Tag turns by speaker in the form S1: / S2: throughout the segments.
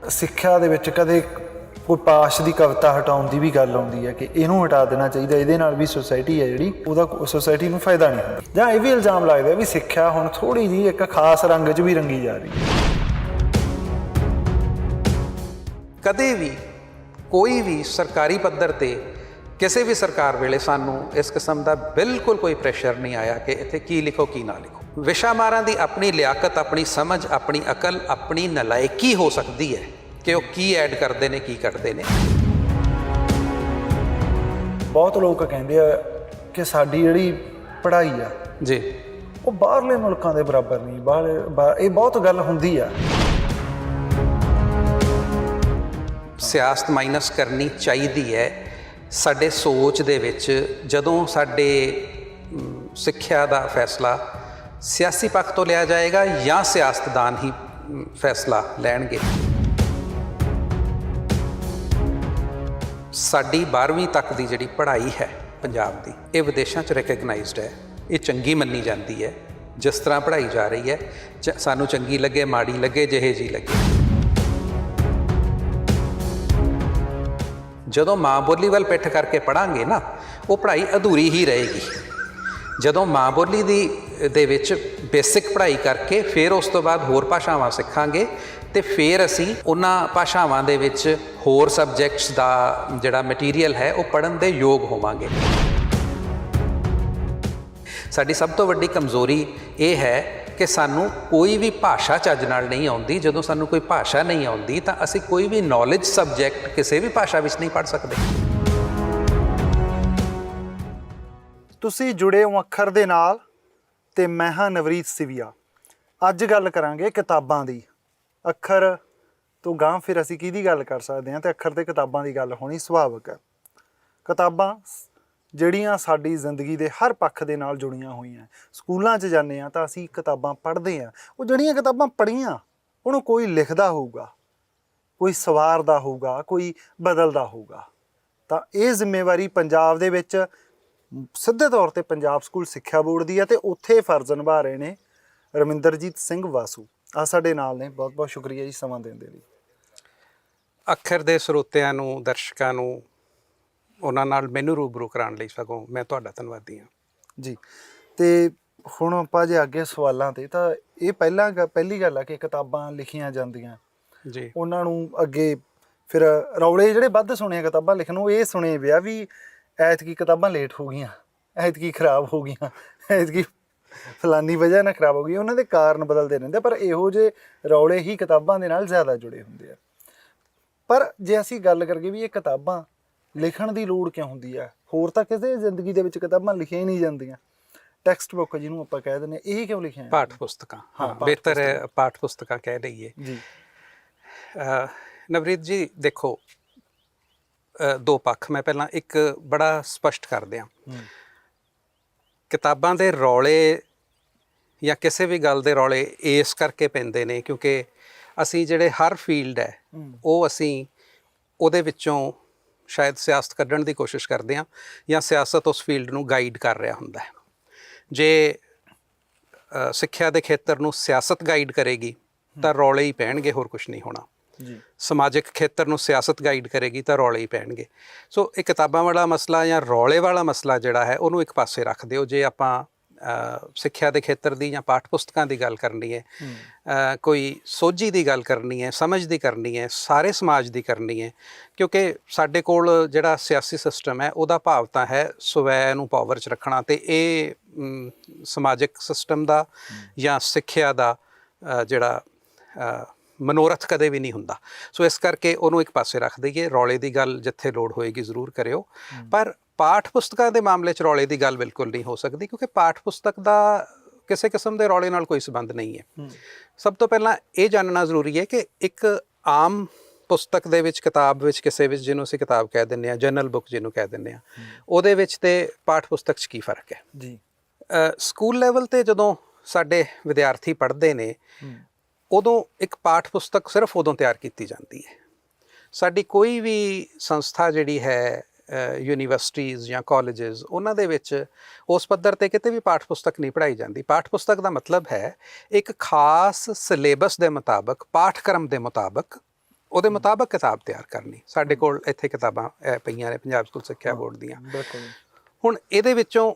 S1: ਸਿੱਖਿਆ ਦੇ ਵਿੱਚ ਕਦੇ ਕੋਈ ਪਾਸ਼ ਦੀ ਕਵਿਤਾ ਹਟਾਉਣ ਦੀ ਵੀ ਗੱਲ ਆਉਂਦੀ ਹੈ ਕਿ ਇਹਨੂੰ ਹਟਾ ਦੇਣਾ ਚਾਹੀਦਾ, ਇਹਦੇ ਨਾਲ ਵੀ ਸੋਸਾਇਟੀ ਹੈ ਜਿਹੜੀ ਉਹਦਾ ਸੋਸਾਇਟੀ ਨੂੰ ਫਾਇਦਾ ਨਹੀਂ ਹੁੰਦਾ। ਜਾਂ ਇਹ ਵੀ ਇਲਜ਼ਾਮ ਲੱਗਦਾ ਵੀ ਸਿੱਖਿਆ ਹੁਣ ਥੋੜ੍ਹੀ ਜਿਹੀ ਇੱਕ ਖਾਸ ਰੰਗ 'ਚ ਵੀ ਰੰਗੀ ਜਾ ਰਹੀ ਹੈ।
S2: ਕਦੇ ਵੀ ਕੋਈ ਵੀ ਸਰਕਾਰੀ ਪੱਧਰ ਤੇ ਕਿਸੇ ਵੀ ਸਰਕਾਰ ਵੇਲੇ ਸਾਨੂੰ ਇਸ ਕਿਸਮ ਦਾ ਬਿਲਕੁਲ ਕੋਈ ਪ੍ਰੈਸ਼ਰ ਨਹੀਂ ਆਇਆ ਕਿ ਇੱਥੇ ਕੀ ਲਿਖੋ ਕੀ ਨਾ ਲਿਖੋ। ਵਿਸ਼ਾਮਾਰਾਂ ਦੀ ਆਪਣੀ ਲਿਆਕਤ, ਆਪਣੀ ਸਮਝ, ਆਪਣੀ ਅਕਲ, ਆਪਣੀ ਨਲਾਇਕੀ ਹੋ ਸਕਦੀ ਹੈ ਕਿ ਉਹ ਕੀ ਐਡ ਕਰਦੇ ਨੇ ਕੀ ਕੱਢਦੇ ਨੇ।
S1: ਬਹੁਤ ਲੋਕ ਕਹਿੰਦੇ ਆ ਕਿ ਸਾਡੀ ਜਿਹੜੀ ਪੜ੍ਹਾਈ ਆ
S2: ਜੀ
S1: ਉਹ ਬਾਹਰਲੇ ਮੁਲਕਾਂ ਦੇ ਬਰਾਬਰ ਨਹੀਂ, ਇਹ ਬਹੁਤ ਗੱਲ ਹੁੰਦੀ ਆ।
S2: ਸਿਆਸਤ ਮਾਈਨਸ ਕਰਨੀ ਚਾਹੀਦੀ ਹੈ ਸਾਡੇ ਸੋਚ ਦੇ ਵਿੱਚ। ਜਦੋਂ ਸਾਡੇ ਸਿੱਖਿਆ ਦਾ ਫੈਸਲਾ ਸਿਆਸੀ ਪੱਖ ਤੋਂ ਲਿਆ ਜਾਏਗਾ ਜਾਂ ਸਿਆਸਤਦਾਨ ਹੀ ਫੈਸਲਾ ਲੈਣਗੇ। ਸਾਡੀ 12ਵੀਂ ਤੱਕ ਦੀ ਜਿਹੜੀ ਪੜ੍ਹਾਈ ਹੈ ਪੰਜਾਬ ਦੀ, ਇਹ ਵਿਦੇਸ਼ਾਂ 'ਚ ਰੈਕਗਨਾਈਜ਼ਡ ਹੈ, ਇਹ ਚੰਗੀ ਮੰਨੀ ਜਾਂਦੀ ਹੈ। ਜਿਸ ਤਰ੍ਹਾਂ ਪੜ੍ਹਾਈ ਜਾ ਰਹੀ ਹੈ ਸਾਨੂੰ ਚੰਗੀ ਲੱਗੇ ਮਾੜੀ ਲੱਗੇ ਜਿਹੇ ਜੀ ਲੱਗੇ। ਜਦੋਂ ਮਾਂ ਬੋਲੀ ਵੱਲ ਪਿੱਠ ਕਰਕੇ ਪੜ੍ਹਾਂਗੇ ਨਾ, ਉਹ ਪੜ੍ਹਾਈ ਅਧੂਰੀ ਹੀ ਰਹੇਗੀ। ਜਦੋਂ ਮਾਂ ਬੋਲੀ ਦੇ ਵਿੱਚ ਬੇਸਿਕ ਪੜ੍ਹਾਈ ਕਰਕੇ ਫਿਰ ਉਸ ਤੋਂ ਬਾਅਦ ਹੋਰ ਭਾਸ਼ਾਵਾਂ ਸਿੱਖਾਂਗੇ ਤੇ ਫਿਰ ਅਸੀਂ ਉਹਨਾਂ ਭਾਸ਼ਾਵਾਂ ਦੇ ਵਿੱਚ ਹੋਰ ਸਬਜੈਕਟਸ ਦਾ ਜਿਹੜਾ ਮਟੀਰੀਅਲ ਹੈ ਉਹ ਪੜ੍ਹਨ ਦੇ ਯੋਗ ਹੋਵਾਂਗੇ। ਸਾਡੀ ਸਭ ਤੋਂ ਵੱਡੀ ਕਮਜ਼ੋਰੀ ਇਹ ਹੈ ਕਿ ਸਾਨੂੰ ਕੋਈ ਵੀ ਭਾਸ਼ਾ ਚੱਜ ਨਾਲ ਨਹੀਂ ਆਉਂਦੀ। ਜਦੋਂ ਸਾਨੂੰ ਕੋਈ ਭਾਸ਼ਾ ਨਹੀਂ ਆਉਂਦੀ ਤਾਂ ਅਸੀਂ ਕੋਈ ਵੀ ਨੌਲੇਜ ਸਬਜੈਕਟ ਕਿਸੇ ਵੀ ਭਾਸ਼ਾ ਵਿੱਚ ਨਹੀਂ ਪੜ੍ਹ ਸਕਦੇ।
S1: ਤੁਸੀਂ ਜੁੜੇ ਹੋ ਅੱਖਰ ਦੇ ਨਾਲ ਤੇ ਮੈਂ ਹਾਂ ਨਵਰੀਤ ਸਿਵੀਆ। ਅੱਜ ਗੱਲ ਕਰਾਂਗੇ ਕਿਤਾਬਾਂ ਦੀ। ਅੱਖਰ ਤੋਂ ਗਾਂਹ ਫਿਰ ਅਸੀਂ ਕਿਹਦੀ ਗੱਲ ਕਰ ਸਕਦੇ ਹਾਂ, ਤੇ ਅੱਖਰ ਤੇ ਕਿਤਾਬਾਂ ਦੀ ਗੱਲ ਹੋਣੀ ਸੁਭਾਵਿਕ ਹੈ। ਕਿਤਾਬਾਂ ਜਿਹੜੀਆਂ ਸਾਡੀ ਜ਼ਿੰਦਗੀ ਦੇ ਹਰ ਪੱਖ ਦੇ ਨਾਲ ਜੁੜੀਆਂ ਹੋਈਆਂ। ਸਕੂਲਾਂ 'ਚ ਜਾਂਦੇ ਹਾਂ ਤਾਂ ਅਸੀਂ ਕਿਤਾਬਾਂ ਪੜ੍ਹਦੇ ਹਾਂ। ਉਹ ਜਿਹੜੀਆਂ ਕਿਤਾਬਾਂ ਪੜ੍ਹੀਆਂ ਉਹਨੂੰ ਕੋਈ ਲਿਖਦਾ ਹੋਊਗਾ, ਕੋਈ ਸਵਾਰਦਾ ਹੋਊਗਾ, ਕੋਈ ਬਦਲਦਾ ਹੋਊਗਾ। ਤਾਂ ਇਹ ਜ਼ਿੰਮੇਵਾਰੀ ਪੰਜਾਬ ਦੇ ਵਿੱਚ ਸਿੱਧੇ ਤੌਰ 'ਤੇ ਪੰਜਾਬ ਸਕੂਲ ਸਿੱਖਿਆ ਬੋਰਡ ਦੀ ਹੈ ਤੇ ਉੱਥੇ ਫਰਜ਼ ਨਿਭਾ ਰਹੇ ਨੇ ਰਮਿੰਦਰਜੀਤ ਸਿੰਘ ਵਾਸੂ। ਆ ਸਾਡੇ ਨਾਲ ਨੇ। ਬਹੁਤ ਬਹੁਤ ਸ਼ੁਕਰੀਆ ਜੀ ਸਮਾਂ ਦੇਣ ਦੇ ਲਈ।
S2: ਅੱਖਰ ਦੇ ਸਰੋਤਿਆਂ ਨੂੰ, ਦਰਸ਼ਕਾਂ ਨੂੰ, ਉਹਨਾਂ ਨਾਲ ਮੈਨੂੰ ਰੂਬਰੂ ਕਰਾਉਣ ਲਈ ਸਗੋਂ ਮੈਂ ਤੁਹਾਡਾ ਧੰਨਵਾਦੀ ਹਾਂ
S1: ਜੀ। ਤੇ ਹੁਣ ਆਪਾਂ ਜੇ ਅੱਗੇ ਸਵਾਲਾਂ 'ਤੇ, ਤਾਂ ਇਹ ਪਹਿਲੀ ਗੱਲ ਆ ਕਿ ਕਿਤਾਬਾਂ ਲਿਖੀਆਂ ਜਾਂਦੀਆਂ
S2: ਜੀ,
S1: ਉਹਨਾਂ ਨੂੰ ਅੱਗੇ ਫਿਰ ਰੌਲੇ ਜਿਹੜੇ ਵੱਧ ਸੁਣੇ ਕਿਤਾਬਾਂ ਲਿਖਣ ਨੂੰ, ਇਹ ਸੁਣੇ ਵਿਆ ਵੀ ਐਤਕੀ ਕਿਤਾਬਾਂ ਲੇਟ ਹੋ ਗਈਆਂ, ਐਤਕੀ ਖਰਾਬ ਹੋ ਗਈਆਂ, ਐਤਕੀ ਫਲਾਨੀ ਵਜ੍ਹਾ ਨਾਲ ਖਰਾਬ ਹੋ ਗਈ। ਉਹਨਾਂ ਦੇ ਕਾਰਨ ਬਦਲਦੇ ਰਹਿੰਦੇ, ਪਰ ਇਹੋ ਜਿਹੇ ਰੌਲੇ ਹੀ ਕਿਤਾਬਾਂ ਦੇ ਨਾਲ ਜ਼ਿਆਦਾ ਜੁੜੇ ਹੁੰਦੇ ਆ। ਪਰ ਜੇ ਅਸੀਂ ਗੱਲ ਕਰੀਏ ਵੀ ਇਹ ਕਿਤਾਬਾਂ ਲਿਖਣ ਦੀ ਲੋੜ ਕਿਉਂ ਹੁੰਦੀ ਹੈ, ਹੋਰ ਤਾਂ ਕਿਸੇ ਜ਼ਿੰਦਗੀ ਦੇ ਵਿੱਚ ਕਿਤਾਬਾਂ ਲਿਖੀਆਂ ਹੀ ਨਹੀਂ ਜਾਂਦੀਆਂ। ਟੈਕਸਟ ਬੁੱਕ ਜਿਹਨੂੰ ਆਪਾਂ ਕਹਿ ਦਿੰਦੇ, ਇਹ ਕਿਉਂ ਲਿਖੀਆਂ?
S2: ਪਾਠ ਪੁਸਤਕਾਂ, ਹਾਂ ਬਿਹਤਰ ਹੈ ਪਾਠ ਪੁਸਤਕਾਂ ਕਹਿ ਲਈਏ
S1: ਜੀ।
S2: ਨਵਰੀਤ ਜੀ ਦੇਖੋ, ਦੋ ਪੱਖ ਮੈਂ ਪਹਿਲਾਂ ਇੱਕ ਬੜਾ ਸਪਸ਼ਟ ਕਰ ਦਿਆਂ। ਕਿਤਾਬਾਂ ਦੇ ਰੌਲੇ ਜਾਂ ਕਿਸੇ ਵੀ ਗੱਲ ਦੇ ਰੌਲੇ ਇਸ ਕਰਕੇ ਪੈਂਦੇ ਨੇ ਕਿਉਂਕਿ ਅਸੀਂ ਜਿਹੜੇ ਹਰ ਫੀਲਡ ਹੈ ਉਹ ਅਸੀਂ ਉਹਦੇ ਵਿੱਚੋਂ ਸ਼ਾਇਦ ਸਿਆਸਤ ਕੱਢਣ ਦੀ ਕੋਸ਼ਿਸ਼ ਕਰਦੇ ਹਾਂ ਜਾਂ ਸਿਆਸਤ ਉਸ ਫੀਲਡ ਨੂੰ ਗਾਈਡ ਕਰ ਰਿਹਾ ਹੁੰਦਾ ਹੈ। ਜੇ ਸਿੱਖਿਆ ਦੇ ਖੇਤਰ ਨੂੰ ਸਿਆਸਤ ਗਾਈਡ ਕਰੇਗੀ ਤਾਂ ਰੌਲੇ ਹੀ ਪੈਣਗੇ, ਹੋਰ ਕੁਛ ਨਹੀਂ ਹੋਣਾ। ਸਮਾਜਿਕ ਖੇਤਰ ਨੂੰ ਸਿਆਸਤ ਗਾਈਡ ਕਰੇਗੀ ਤਾਂ ਰੌਲੇ ਹੀ ਪੈਣਗੇ। ਸੋ ਇਹ ਕਿਤਾਬਾਂ ਵਾਲਾ ਮਸਲਾ ਜਾਂ ਰੌਲੇ ਵਾਲਾ ਮਸਲਾ ਜਿਹੜਾ ਹੈ ਉਹਨੂੰ ਇੱਕ ਪਾਸੇ ਰੱਖ ਦਿਓ। ਜੇ ਆਪਾਂ ਸਿੱਖਿਆ ਦੇ ਖੇਤਰ ਦੀ ਜਾਂ ਪਾਠ ਪੁਸਤਕਾਂ ਦੀ ਗੱਲ ਕਰਨੀ ਹੈ, ਕੋਈ ਸੋਝੀ ਦੀ ਗੱਲ ਕਰਨੀ ਹੈ, ਸਮਝ ਦੀ ਕਰਨੀ ਹੈ, ਸਾਰੇ ਸਮਾਜ ਦੀ ਕਰਨੀ ਹੈ, ਕਿਉਂਕਿ ਸਾਡੇ ਕੋਲ ਜਿਹੜਾ ਸਿਆਸੀ ਸਿਸਟਮ ਹੈ ਉਹਦਾ ਭਾਵ ਤਾਂ ਹੈ ਸਵੈ ਨੂੰ ਪਾਵਰ 'ਚ ਰੱਖਣਾ, ਅਤੇ ਇਹ ਸਮਾਜਿਕ ਸਿਸਟਮ ਦਾ ਜਾਂ ਸਿੱਖਿਆ ਦਾ ਜਿਹੜਾ ਮਨੋਰਥ ਕਦੇ ਵੀ ਨਹੀਂ ਹੁੰਦਾ। ਸੋ ਇਸ ਕਰਕੇ ਉਹਨੂੰ ਇੱਕ ਪਾਸੇ ਰੱਖ ਦਈਏ। ਰੌਲੇ ਦੀ ਗੱਲ ਜਿੱਥੇ ਲੋੜ ਹੋਏਗੀ ਜ਼ਰੂਰ ਕਰਿਓ, ਪਰ ਪਾਠ ਪੁਸਤਕਾਂ ਦੇ ਮਾਮਲੇ 'ਚ ਰੌਲੇ ਦੀ ਗੱਲ ਬਿਲਕੁਲ ਨਹੀਂ ਹੋ ਸਕਦੀ ਕਿਉਂਕਿ ਪਾਠ ਪੁਸਤਕ ਦਾ ਕਿਸੇ ਕਿਸਮ ਦੇ ਰੌਲੇ ਨਾਲ ਕੋਈ ਸੰਬੰਧ ਨਹੀਂ ਹੈ। ਸਭ ਤੋਂ ਪਹਿਲਾਂ ਇਹ ਜਾਣਨਾ ਜ਼ਰੂਰੀ ਹੈ ਕਿ ਇੱਕ ਆਮ ਪੁਸਤਕ ਦੇ ਵਿੱਚ, ਕਿਤਾਬ ਵਿੱਚ, ਕਿਸੇ ਵਿੱਚ ਜਿਹਨੂੰ ਅਸੀਂ ਕਿਤਾਬ ਕਹਿ ਦਿੰਦੇ ਹਾਂ, ਜਰਨਲ ਬੁੱਕ ਜਿਹਨੂੰ ਕਹਿ ਦਿੰਦੇ ਹਾਂ, ਉਹਦੇ ਵਿੱਚ ਤੇ ਪਾਠ ਪੁਸਤਕ 'ਚ ਕੀ ਫ਼ਰਕ ਹੈ ਜੀ। ਸਕੂਲ ਲੈਵਲ 'ਤੇ ਜਦੋਂ ਸਾਡੇ ਵਿਦਿਆਰਥੀ ਪੜ੍ਹਦੇ ਨੇ ਉਦੋਂ ਇੱਕ ਪਾਠ ਪੁਸਤਕ ਸਿਰਫ ਉਦੋਂ ਤਿਆਰ ਕੀਤੀ ਜਾਂਦੀ ਹੈ। ਸਾਡੀ ਕੋਈ ਵੀ ਸੰਸਥਾ ਜਿਹੜੀ ਹੈ, ਯੂਨੀਵਰਸਿਟੀਜ਼ ਜਾਂ ਕਾਲਜਿਸ, ਉਹਨਾਂ ਦੇ ਵਿੱਚ ਉਸ ਪੱਧਰ 'ਤੇ ਕਿਤੇ ਵੀ ਪਾਠ ਪੁਸਤਕ ਨਹੀਂ ਪੜ੍ਹਾਈ ਜਾਂਦੀ। ਪਾਠ ਪੁਸਤਕ ਦਾ ਮਤਲਬ ਹੈ ਇੱਕ ਖਾਸ ਸਿਲੇਬਸ ਦੇ ਮੁਤਾਬਕ, ਪਾਠਕ੍ਰਮ ਦੇ ਮੁਤਾਬਕ ਉਹਦੇ ਮੁਤਾਬਕ ਕਿਤਾਬ ਤਿਆਰ ਕਰਨੀ। ਸਾਡੇ ਕੋਲ ਇੱਥੇ ਕਿਤਾਬਾਂ ਪਈਆਂ ਨੇ ਪੰਜਾਬ ਸਕੂਲ ਸਿੱਖਿਆ ਬੋਰਡ ਦੀਆਂ।
S1: ਬਿਲਕੁਲ।
S2: ਹੁਣ ਇਹਦੇ ਵਿੱਚੋਂ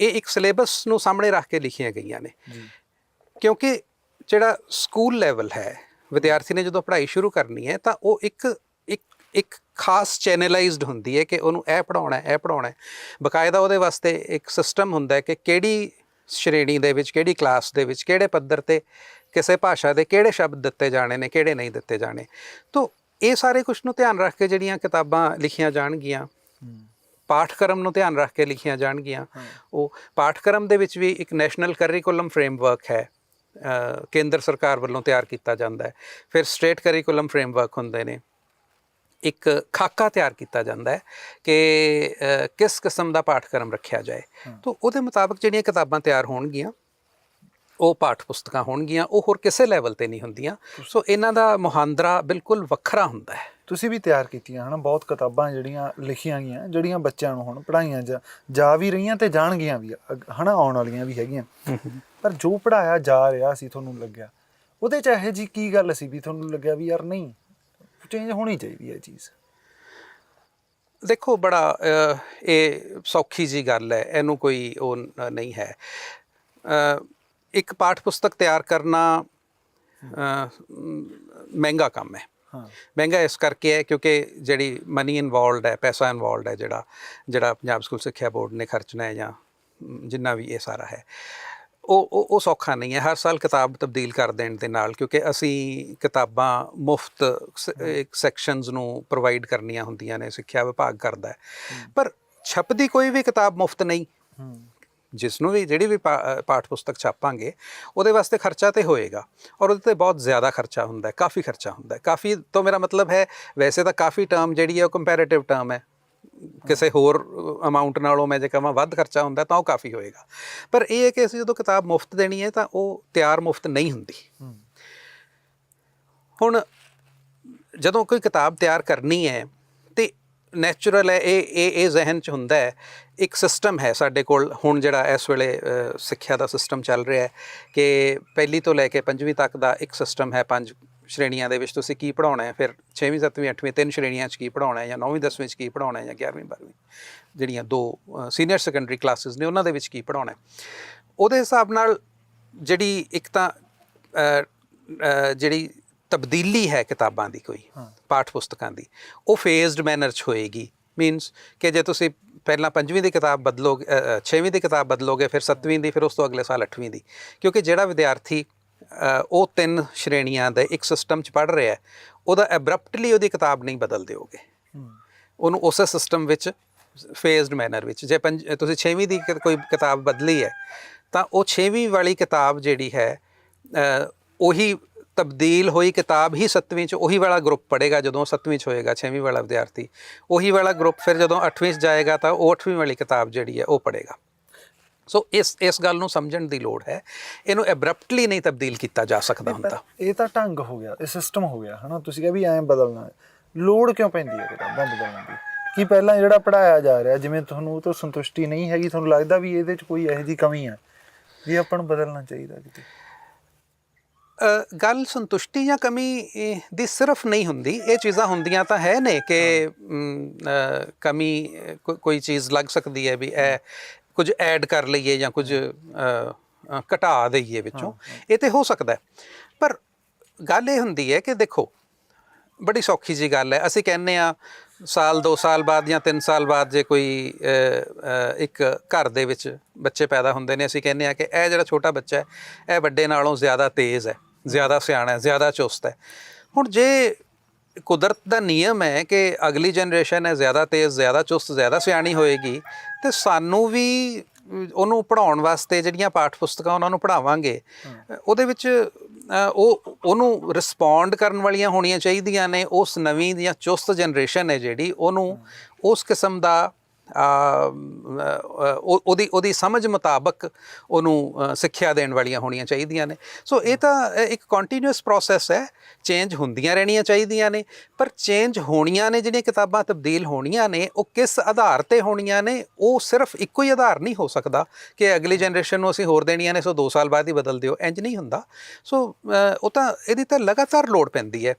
S2: ਇਹ ਇੱਕ ਸਿਲੇਬਸ ਨੂੰ ਸਾਹਮਣੇ ਰੱਖ ਕੇ ਲਿਖੀਆਂ ਗਈਆਂ ਨੇ, ਕਿਉਂਕਿ ਜਿਹੜਾ ਸਕੂਲ ਲੈਵਲ ਹੈ, ਵਿਦਿਆਰਥੀ ਨੇ ਜਦੋਂ ਪੜ੍ਹਾਈ ਸ਼ੁਰੂ ਕਰਨੀ ਹੈ ਤਾਂ ਉਹ ਇੱਕ ਖਾਸ ਚੈਨਲਾਈਜ਼ਡ ਹੁੰਦੀ ਹੈ ਕਿ ਉਹਨੂੰ ਇਹ ਪੜ੍ਹਾਉਣਾ ਇਹ ਪੜ੍ਹਾਉਣਾ। ਬਕਾਇਦਾ ਉਹਦੇ ਵਾਸਤੇ ਇੱਕ ਸਿਸਟਮ ਹੁੰਦਾ ਹੈ ਕਿ ਕਿਹੜੀ ਸ਼੍ਰੇਣੀ ਦੇ ਵਿੱਚ, ਕਿਹੜੀ ਕਲਾਸ ਦੇ ਵਿੱਚ, ਕਿਹੜੇ ਪੱਧਰ ਤੇ ਕਿਸੇ ਭਾਸ਼ਾ ਦੇ ਕਿਹੜੇ ਸ਼ਬਦ ਦਿੱਤੇ ਜਾਣੇ ਨੇ, ਕਿਹੜੇ ਨਹੀਂ ਦਿੱਤੇ ਜਾਣੇ। ਤੋ ਇਹ ਸਾਰੇ ਕੁਛ ਨੂੰ ਧਿਆਨ ਰੱਖ ਕੇ ਜਿਹੜੀਆਂ ਕਿਤਾਬਾਂ ਲਿਖੀਆਂ ਜਾਣਗੀਆਂ, ਪਾਠਕ੍ਰਮ ਨੂੰ ਧਿਆਨ ਰੱਖ ਕੇ ਲਿਖੀਆਂ ਜਾਣਗੀਆਂ। ਉਹ ਪਾਠਕ੍ਰਮ ਦੇ ਵਿੱਚ ਵੀ ਇੱਕ ਨੈਸ਼ਨਲ ਕਰਿਕੂਲਮ ਫਰੇਮਵਰਕ ਹੈ, ਕੇਂਦਰ ਸਰਕਾਰ ਵੱਲੋਂ ਤਿਆਰ ਕੀਤਾ ਜਾਂਦਾ ਹੈ। ਫਿਰ ਸਟੇਟ ਕਰਿਕੂਲਮ ਫਰੇਮਵਰਕ ਹੁੰਦੇ ਨੇ। ਇੱਕ ਖਾਕਾ ਤਿਆਰ ਕੀਤਾ ਜਾਂਦਾ ਹੈ ਕਿ ਕਿਸ ਕਿਸਮ ਦਾ ਪਾਠਕ੍ਰਮ ਰੱਖਿਆ ਜਾਏ। ਤਾਂ ਉਹਦੇ ਮੁਤਾਬਕ ਜਿਹੜੀਆਂ ਕਿਤਾਬਾਂ ਤਿਆਰ ਹੋਣਗੀਆਂ ਉਹ ਪਾਠ ਪੁਸਤਕਾਂ ਹੋਣਗੀਆਂ, ਉਹ ਹੋਰ ਕਿਸੇ ਲੈਵਲ 'ਤੇ ਨਹੀਂ ਹੁੰਦੀਆਂ। ਸੋ ਇਹਨਾਂ ਦਾ ਮੁਹਾਂਦਰਾ ਬਿਲਕੁਲ ਵੱਖਰਾ ਹੁੰਦਾ ਹੈ।
S1: ਤੁਸੀਂ ਵੀ ਤਿਆਰ ਕੀਤੀਆਂ ਹੈ ਨਾ ਬਹੁਤ ਕਿਤਾਬਾਂ ਜਿਹੜੀਆਂ ਲਿਖੀਆਂ ਗਈਆਂ, ਜਿਹੜੀਆਂ ਬੱਚਿਆਂ ਨੂੰ ਹੁਣ ਪੜ੍ਹਾਈਆਂ ਜਾ ਵੀ ਰਹੀਆਂ ਤੇ ਜਾਣਗੀਆਂ ਵੀ ਹੈ ਨਾ, ਆਉਣ ਵਾਲੀਆਂ ਵੀ ਹੈਗੀਆਂ। ਪਰ ਜੋ ਪੜ੍ਹਾਇਆ ਜਾ ਰਿਹਾ ਸੀ ਤੁਹਾਨੂੰ ਲੱਗਿਆ ਉਹਦੇ 'ਚ ਇਹੋ ਜਿਹੀ ਕੀ ਗੱਲ ਸੀ ਵੀ ਤੁਹਾਨੂੰ ਲੱਗਿਆ ਵੀ ਯਾਰ ਨਹੀਂ, ਚੇਂਜ ਹੋਣੀ ਚਾਹੀਦੀ ਹੈ ਚੀਜ਼?
S2: ਦੇਖੋ, ਬੜਾ ਇਹ ਸੌਖੀ ਜੀ ਗੱਲ ਹੈ, ਇਹਨੂੰ ਕੋਈ ਉਹ ਨਹੀਂ ਹੈ। ਇੱਕ ਪਾਠ ਪੁਸਤਕ ਤਿਆਰ ਕਰਨਾ ਮਹਿੰਗਾ ਕੰਮ ਹੈ। ਮਹਿੰਗਾ ਇਸ ਕਰਕੇ ਹੈ ਕਿਉਂਕਿ ਜਿਹੜੀ ਮਨੀ ਇਨਵੋਲਵਡ ਹੈ, ਪੈਸਾ ਇਨਵੋਲਵਡ ਹੈ, ਜਿਹੜਾ ਪੰਜਾਬ ਸਕੂਲ ਸਿੱਖਿਆ ਬੋਰਡ ਨੇ ਖਰਚਣਾ ਹੈ ਜਾਂ ਜਿੰਨਾ ਵੀ ਇਹ ਸਾਰਾ ਹੈ, ਉਹ ਸੌਖਾ ਨਹੀਂ ਹੈ। ਹਰ ਸਾਲ ਕਿਤਾਬ ਤਬਦੀਲ ਕਰ ਦੇਣ ਦੇ ਨਾਲ, ਕਿਉਂਕਿ ਅਸੀਂ ਕਿਤਾਬਾਂ ਮੁਫਤ ਸੈਕਸ਼ਨਸ ਨੂੰ ਪ੍ਰੋਵਾਈਡ ਕਰਨੀਆਂ ਹੁੰਦੀਆਂ ਨੇ, ਸਿੱਖਿਆ ਵਿਭਾਗ ਕਰਦਾ ਹੈ। ਪਰ ਛਪਦੀ ਕੋਈ ਵੀ ਕਿਤਾਬ ਮੁਫਤ ਨਹੀਂ। ਜਿਸ ਨੂੰ ਵੀ ਜਿਹੜੀ ਵੀ ਪਾਠ ਪੁਸਤਕ ਛਾਪਾਂਗੇ ਉਹਦੇ ਵਾਸਤੇ ਖਰਚਾ ਤੇ ਹੋਏਗਾ, ਔਰ ਉਹਦੇ 'ਤੇ ਬਹੁਤ ਜ਼ਿਆਦਾ ਖਰਚਾ ਹੁੰਦਾ ਹੈ, ਕਾਫੀ ਖਰਚਾ ਹੁੰਦਾ ਹੈ। ਕਾਫੀ ਤੋਂ ਮੇਰਾ ਮਤਲਬ ਹੈ, ਵੈਸੇ ਤਾਂ ਕਾਫੀ ਟਰਮ ਜਿਹੜੀ ਹੈ ਉਹ ਕੰਪੈਰੇਟਿਵ ਟਰਮ ਹੈ, ਕਿਸੇ ਹੋਰ ਅਮਾਊਂਟ ਨਾਲੋਂ ਮੈਂ ਜੇ ਕਹਾਂ ਵੱਧ ਖਰਚਾ ਹੁੰਦਾ ਤਾਂ ਉਹ ਕਾਫੀ ਹੋਏਗਾ। ਪਰ ਇਹ ਹੈ ਕਿ ਅਸੀਂ ਜਦੋਂ ਕਿਤਾਬ ਮੁਫਤ ਦੇਣੀ ਹੈ ਤਾਂ ਉਹ ਤਿਆਰ ਮੁਫਤ ਨਹੀਂ ਹੁੰਦੀ। ਹੁਣ ਜਦੋਂ ਕੋਈ ਕਿਤਾਬ ਤਿਆਰ ਕਰਨੀ ਹੈ ਤੇ ਨੈਚੁਰਲ ਹੈ, ਇਹ ਜ਼ਿਹਨ 'ਚ ਹੁੰਦਾ ਹੈ। ਇੱਕ ਸਿਸਟਮ ਹੈ ਸਾਡੇ ਕੋਲ ਹੁਣ ਜਿਹੜਾ ਇਸ ਵੇਲੇ ਸਿੱਖਿਆ ਦਾ ਸਿਸਟਮ ਚੱਲ ਰਿਹਾ ਹੈ ਕਿ ਪਹਿਲੀ ਤੋਂ ਲੈ ਕੇ 5ਵੀਂ ਤੱਕ ਦਾ ਇੱਕ ਸਿਸਟਮ ਹੈ। 5 ਸ਼੍ਰੇਣੀਆਂ ਦੇ ਵਿੱਚ ਤੁਸੀਂ ਕੀ ਪੜ੍ਹਾਉਣਾ ਹੈ, ਫਿਰ 6ਵੀਂ 7ਵੀਂ 8ਵੀਂ 3 ਸ਼੍ਰੇਣੀਆਂ 'ਚ ਕੀ ਪੜ੍ਹਾਉਣਾ ਹੈ, ਜਾਂ 9ਵੀਂ 10ਵੀਂ 'ਚ ਕੀ ਪੜ੍ਹਾਉਣਾ ਹੈ, ਜਾਂ 11ਵੀਂ 12ਵੀਂ ਜਿਹੜੀਆਂ 2 ਸੀਨੀਅਰ ਸੈਕੰਡਰੀ ਕਲਾਸਿਸ ਨੇ ਉਹਨਾਂ ਦੇ ਵਿੱਚ ਕੀ ਪੜ੍ਹਾਉਣਾ ਹੈ। ਉਹਦੇ ਹਿਸਾਬ ਨਾਲ ਜਿਹੜੀ ਇੱਕ ਤਾਂ ਜਿਹੜੀ ਤਬਦੀਲੀ ਹੈ ਕਿਤਾਬਾਂ ਦੀ, ਕੋਈ ਪਾਠ ਪੁਸਤਕਾਂ ਦੀ, ਉਹ ਫੇਜ਼ਡ ਮੈਨਰ 'ਚ ਹੋਏਗੀ। ਮੀਨਸ ਕਿ ਜੇ ਤੁਸੀਂ ਪਹਿਲਾਂ 5ਵੀਂ ਦੀ ਕਿਤਾਬ ਬਦਲੋਗੇ, 6ਵੀਂ ਦੀ ਕਿਤਾਬ ਬਦਲੋਗੇ, ਫਿਰ 7ਵੀਂ ਦੀ, ਫਿਰ ਉਸ ਤੋਂ ਅਗਲੇ ਸਾਲ 8ਵੀਂ ਦੀ, ਕਿਉਂਕਿ ਜਿਹੜਾ ਵਿਦਿਆਰਥੀ ਉਹ 3 ਸ਼੍ਰੇਣੀਆਂ ਦੇ ਇੱਕ ਸਿਸਟਮ 'ਚ ਪੜ੍ਹ ਰਿਹਾ, ਉਹਦਾ ਐਬਰਪਟਲੀ ਉਹਦੀ ਕਿਤਾਬ ਨਹੀਂ ਬਦਲ ਦਿਓਗੇ। ਉਹਨੂੰ ਉਸੇ ਸਿਸਟਮ ਵਿੱਚ ਫੇਜ਼ਡ ਮੈਨਰ ਵਿੱਚ, ਜੇ ਤੁਸੀਂ 6ਵੀਂ ਦੀ ਕੋਈ ਕਿਤਾਬ ਬਦਲੀ ਹੈ ਤਾਂ ਉਹ 6ਵੀਂ ਵਾਲੀ ਕਿਤਾਬ ਜਿਹੜੀ ਹੈ ਉਹੀ ਤਬਦੀਲ ਹੋਈ ਕਿਤਾਬ ਹੀ 7ਵੀਂ 'ਚ ਉਹੀ ਵਾਲਾ ਗਰੁੱਪ ਪੜ੍ਹੇਗਾ। ਜਦੋਂ 7ਵੀਂ 'ਚ ਹੋਏਗਾ 6ਵੀਂ ਵਾਲਾ ਵਿਦਿਆਰਥੀ, ਉਹੀ ਵਾਲਾ ਗਰੁੱਪ ਫਿਰ ਜਦੋਂ 8ਵੀਂ 'ਚ ਜਾਏਗਾ ਤਾਂ ਉਹ 8ਵੀਂ ਵਾਲੀ ਕਿਤਾਬ ਜਿਹੜੀ ਹੈ ਉਹ ਪੜ੍ਹੇਗਾ। ਸੋ ਇਸ ਗੱਲ ਨੂੰ ਸਮਝਣ ਦੀ ਲੋੜ ਹੈ। ਇਹਨੂੰ ਐਬਰਪਟਲੀ ਨਹੀਂ ਤਬਦੀਲ ਕੀਤਾ ਜਾ ਸਕਦਾ ਹੁੰਦਾ।
S1: ਇਹ ਤਾਂ ਢੰਗ ਹੋ ਗਿਆ, ਇਹ ਸਿਸਟਮ ਹੋ ਗਿਆ ਹੈ ਨਾ। ਤੁਸੀਂ ਕਿਹਾ ਵੀ ਐਂ ਬਦਲਣਾ ਹੈ, ਲੋੜ ਕਿਉਂ ਪੈਂਦੀ ਹੈ ਕਿਤਾਬਾਂ ਬਦਲਣ ਦੀ? ਕੀ ਪਹਿਲਾਂ ਜਿਹੜਾ ਪੜ੍ਹਾਇਆ ਜਾ ਰਿਹਾ, ਜਿਵੇਂ ਤੁਹਾਨੂੰ ਉਹ ਤੋਂ ਸੰਤੁਸ਼ਟੀ ਨਹੀਂ ਹੈਗੀ, ਤੁਹਾਨੂੰ ਲੱਗਦਾ ਵੀ ਇਹਦੇ 'ਚ ਕੋਈ ਇਹੋ ਜਿਹੀ ਕਮੀ ਹੈ ਵੀ ਆਪਾਂ ਨੂੰ ਬਦਲਣਾ ਚਾਹੀਦਾ ਕਿਤੇ?
S2: ਗੱਲ ਸੰਤੁਸ਼ਟੀ ਜਾਂ ਕਮੀ ਦੀ ਸਿਰਫ ਨਹੀਂ ਹੁੰਦੀ। ਇਹ ਚੀਜ਼ਾਂ ਹੁੰਦੀਆਂ ਤਾਂ ਹੈ ਨੇ ਕਿ ਕਮੀ ਕੋਈ ਚੀਜ਼ ਲੱਗ ਸਕਦੀ ਹੈ ਵੀ ਇਹ ਕੁਝ ਐਡ ਕਰ ਲਈਏ ਜਾਂ ਕੁਝ ਘਟਾ ਦਈਏ ਵਿੱਚੋਂ, ਇਹ ਤਾਂ ਹੋ ਸਕਦਾ। ਪਰ ਗੱਲ ਇਹ ਹੁੰਦੀ ਹੈ ਕਿ ਦੇਖੋ, ਬੜੀ ਸੌਖੀ ਜੀ ਗੱਲ ਹੈ। ਅਸੀਂ ਕਹਿੰਦੇ ਹਾਂ ਸਾਲ 2 ਸਾਲ ਬਾਅਦ ਜਾਂ 3 ਸਾਲ ਬਾਅਦ ਜੇ ਕੋਈ ਇੱਕ ਘਰ ਦੇ ਵਿੱਚ ਬੱਚੇ ਪੈਦਾ ਹੁੰਦੇ ਨੇ, ਅਸੀਂ ਕਹਿੰਦੇ ਹਾਂ ਕਿ ਇਹ ਜਿਹੜਾ ਛੋਟਾ ਬੱਚਾ ਹੈ ਇਹ ਵੱਡੇ ਨਾਲੋਂ ਜ਼ਿਆਦਾ ਤੇਜ਼ ਹੈ, ਜ਼ਿਆਦਾ ਸਿਆਣਾ ਹੈ, ਜ਼ਿਆਦਾ ਚੁਸਤ ਹੈ। ਹੁਣ ਜੇ ਕੁਦਰਤ ਦਾ ਨਿਯਮ ਹੈ ਕਿ ਅਗਲੀ ਜਨਰੇਸ਼ਨ ਹੈ ਜ਼ਿਆਦਾ ਤੇਜ਼, ਜ਼ਿਆਦਾ ਚੁਸਤ, ਜ਼ਿਆਦਾ ਸਿਆਣੀ ਹੋਏਗੀ, ਅਤੇ ਸਾਨੂੰ ਵੀ ਉਹਨੂੰ ਪੜ੍ਹਾਉਣ ਵਾਸਤੇ ਜਿਹੜੀਆਂ ਪਾਠ ਪੁਸਤਕਾਂ ਉਹਨਾਂ ਨੂੰ ਪੜ੍ਹਾਵਾਂਗੇ, ਉਹਦੇ ਵਿੱਚ ਉਹਨੂੰ ਰਿਸਪੌਂਡ ਕਰਨ ਵਾਲੀਆਂ ਹੋਣੀਆਂ ਚਾਹੀਦੀਆਂ ਨੇ। ਉਸ ਨਵੀਂ ਜਾਂ ਚੁਸਤ ਜਨਰੇਸ਼ਨ ਹੈ ਜਿਹੜੀ, ਉਹਨੂੰ ਉਸ ਕਿਸਮ ਦਾ ਉਹਦੀ ਸਮਝ ਮੁਤਾਬਕ ਉਹਨੂੰ ਸਿੱਖਿਆ ਦੇਣ ਵਾਲੀਆਂ ਹੋਣੀਆਂ ਚਾਹੀਦੀਆਂ ਨੇ। ਸੋ ਇਹ ਤਾਂ ਇੱਕ ਕੰਟੀਨਿਊਸ ਪ੍ਰੋਸੈਸ ਹੈ, ਚੇਂਜ ਹੁੰਦੀਆਂ ਰਹਿਣੀਆਂ ਚਾਹੀਦੀਆਂ ਨੇ। ਪਰ ਚੇਂਜ ਹੋਣੀਆਂ ਨੇ, ਜਿਹੜੀਆਂ ਕਿਤਾਬਾਂ ਤਬਦੀਲ ਹੋਣੀਆਂ ਨੇ, ਉਹ ਕਿਸ ਆਧਾਰ 'ਤੇ ਹੋਣੀਆਂ ਨੇ? ਉਹ ਸਿਰਫ ਇੱਕੋ ਹੀ ਆਧਾਰ ਨਹੀਂ ਹੋ ਸਕਦਾ ਕਿ ਅਗਲੀ ਜਨਰੇਸ਼ਨ ਨੂੰ ਅਸੀਂ ਹੋਰ ਦੇਣੀਆਂ ਨੇ, ਸੋ 2 ਸਾਲ ਬਾਅਦ ਹੀ ਬਦਲ ਦਿਓ, ਇੰਜ ਨਹੀਂ ਹੁੰਦਾ। ਸੋ ਉਹ ਤਾਂ ਇਹਦੀ ਤਾਂ ਲਗਾਤਾਰ ਲੋੜ ਪੈਂਦੀ ਹੈ।